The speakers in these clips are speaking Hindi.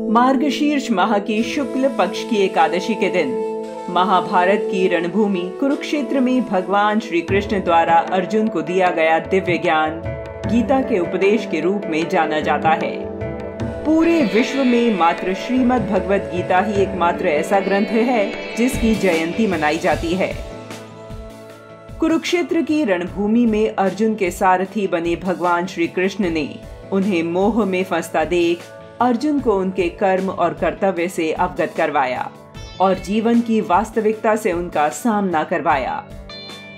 मार्गशीर्ष माह की शुक्ल पक्ष की एकादशी के दिन महाभारत की रणभूमि कुरुक्षेत्र में भगवान श्री कृष्ण द्वारा अर्जुन को दिया गया दिव्य ज्ञान गीता के उपदेश के रूप में जाना जाता है। पूरे विश्व में मात्र श्रीमद् भगवद गीता ही एकमात्र ऐसा ग्रंथ है जिसकी जयंती मनाई जाती है। कुरुक्षेत्र की रणभूमि में अर्जुन के सारथी बने भगवान श्री कृष्ण ने उन्हें मोह में फंसता देख अर्जुन को उनके कर्म और कर्तव्य से अवगत करवाया और जीवन की वास्तविकता से उनका सामना करवाया।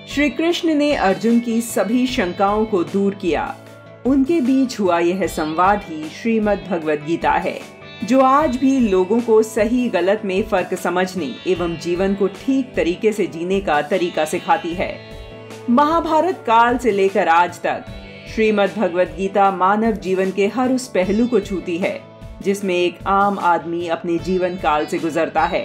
श्री कृष्ण ने अर्जुन की सभी शंकाओं को दूर किया। उनके बीच हुआ यह संवाद ही श्रीमद् भगवद गीता है, जो आज भी लोगों को सही गलत में फर्क समझने एवं जीवन को ठीक तरीके से जीने का तरीका सिखाती है। महाभारत काल से लेकर आज तक श्रीमद् भगवद गीता मानव जीवन के हर उस पहलू को छूती है जिसमें एक आम आदमी अपने जीवन काल से गुजरता है।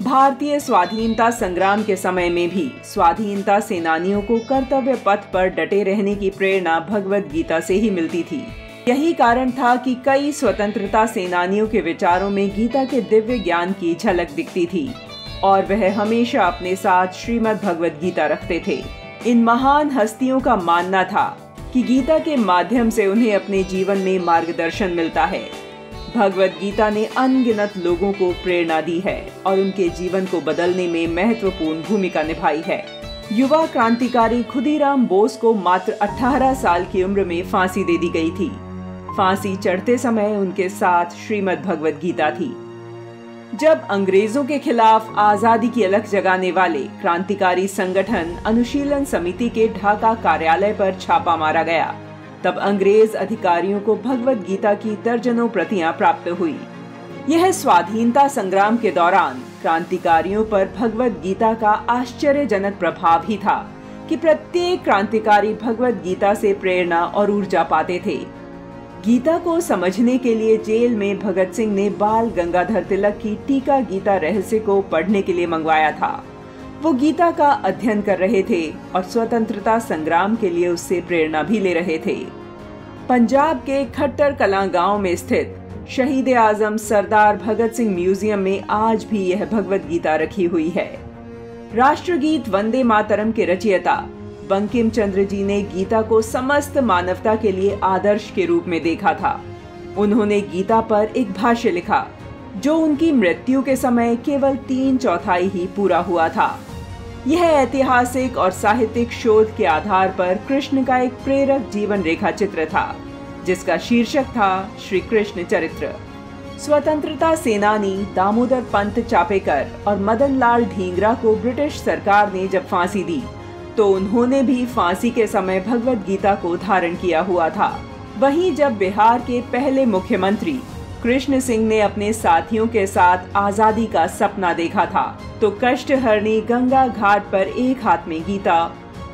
भारतीय स्वाधीनता संग्राम के समय में भी स्वाधीनता सेनानियों को कर्तव्य पथ पर डटे रहने की प्रेरणा भगवद गीता से ही मिलती थी। यही कारण था कि कई स्वतंत्रता सेनानियों के विचारों में गीता के दिव्य ज्ञान की झलक दिखती थी और वह हमेशा अपने साथ श्रीमद् भगवद गीता रखते थे। इन महान हस्तियों का मानना था कि गीता के माध्यम से उन्हें अपने जीवन में मार्गदर्शन मिलता है। भगवद गीता ने अनगिनत लोगों को प्रेरणा दी है और उनके जीवन को बदलने में महत्वपूर्ण भूमिका निभाई है। युवा क्रांतिकारी खुदीराम बोस को मात्र 18 साल की उम्र में फांसी दे दी गई थी। फांसी चढ़ते समय उनके साथ श्रीमद् भगवद गीता थी। जब अंग्रेजों के खिलाफ आजादी की अलख जगाने वाले क्रांतिकारी संगठन अनुशीलन समिति के ढाका कार्यालय पर छापा मारा गया, तब अंग्रेज अधिकारियों को भगवद गीता की दर्जनों प्रतियां प्राप्त हुई। यह स्वाधीनता संग्राम के दौरान क्रांतिकारियों पर भगवद गीता का आश्चर्यजनक प्रभाव ही था कि प्रत्येक क्रांतिकारी भगवद गीता से प्रेरणा और ऊर्जा पाते थे। गीता को समझने के लिए जेल में भगत सिंह ने बाल गंगाधर तिलक की टीका गीता रहस्य को पढ़ने के लिए मंगवाया था। वो गीता का अध्ययन कर रहे थे और स्वतंत्रता संग्राम के लिए उससे प्रेरणा भी ले रहे थे। पंजाब के खट्टर कलां गांव में स्थित शहीद आजम सरदार भगत सिंह म्यूजियम में आज भी यह भगवद गीता रखी हुई है। राष्ट्रगीत वंदे मातरम के रचयिता बंकिम चंद्र जी ने गीता को समस्त मानवता के लिए आदर्श के रूप में देखा था। उन्होंने गीता पर एक भाष्य लिखा जो उनकी मृत्यु के समय केवल 3/4 ही पूरा हुआ था। यह ऐतिहासिक और साहित्यिक शोध के आधार पर कृष्ण का एक प्रेरक जीवन रेखा चित्र था, जिसका शीर्षक था श्री कृष्ण चरित्र। स्वतंत्रता सेनानी दामोदर पंत चापेकर और मदन लाल ढींगरा को ब्रिटिश सरकार ने जब फांसी दी तो उन्होंने भी फांसी के समय भगवद गीता को धारण किया हुआ था। वहीं जब बिहार के पहले मुख्यमंत्री कृष्ण सिंह ने अपने साथियों के साथ आजादी का सपना देखा था तो कष्टहरणी गंगा घाट पर एक हाथ में गीता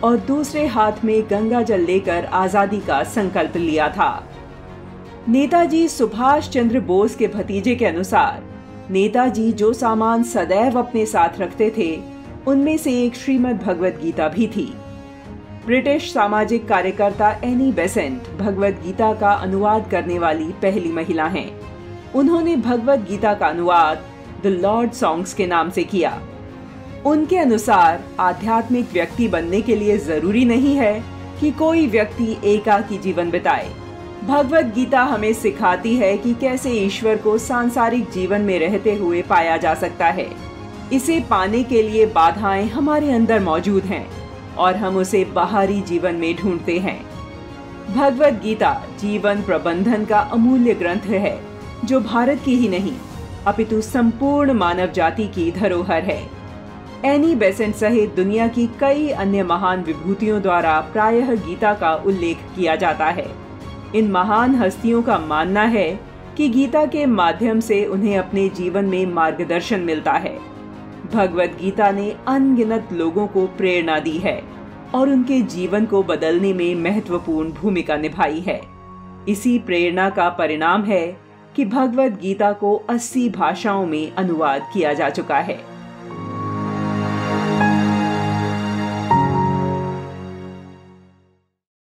और दूसरे हाथ में गंगा जल लेकर आजादी का संकल्प लिया था। नेताजी सुभाष चंद्र बोस के भतीजे के अनुसार नेताजी जो सामान सदैव अपने साथ रखते थे उनमें से एक श्रीमद् भगवद गीता भी थी। ब्रिटिश सामाजिक कार्यकर्ता एनी बेसेंट भगवद गीता का अनुवाद करने वाली पहली महिला हैं। उन्होंने भगवद गीता का अनुवाद द लॉर्ड सॉन्ग्स के नाम से किया। उनके अनुसार आध्यात्मिक व्यक्ति बनने के लिए जरूरी नहीं है कि कोई व्यक्ति एकाकी जीवन बिताए। भगवद गीता हमें सिखाती है कि कैसे ईश्वर को सांसारिक जीवन में रहते हुए पाया जा सकता है। इसे पाने के लिए बाधाएं हमारे अंदर मौजूद हैं और हम उसे बाहरी जीवन में ढूंढते हैं। भगवद गीता जीवन प्रबंधन का अमूल्य ग्रंथ है जो भारत की ही नहीं अपितु संपूर्ण मानव जाति की धरोहर है। एनी बेसेंट सहित दुनिया की कई अन्य महान विभूतियों द्वारा प्रायः गीता का उल्लेख किया जाता है। इन महान हस्तियों का मानना है कि गीता के माध्यम से उन्हें अपने जीवन में मार्गदर्शन मिलता है। भगवद गीता ने अनगिनत लोगों को प्रेरणा दी है और उनके जीवन को बदलने में महत्वपूर्ण भूमिका निभाई है। इसी प्रेरणा का परिणाम है कि भगवद गीता को 80 भाषाओं में अनुवाद किया जा चुका है।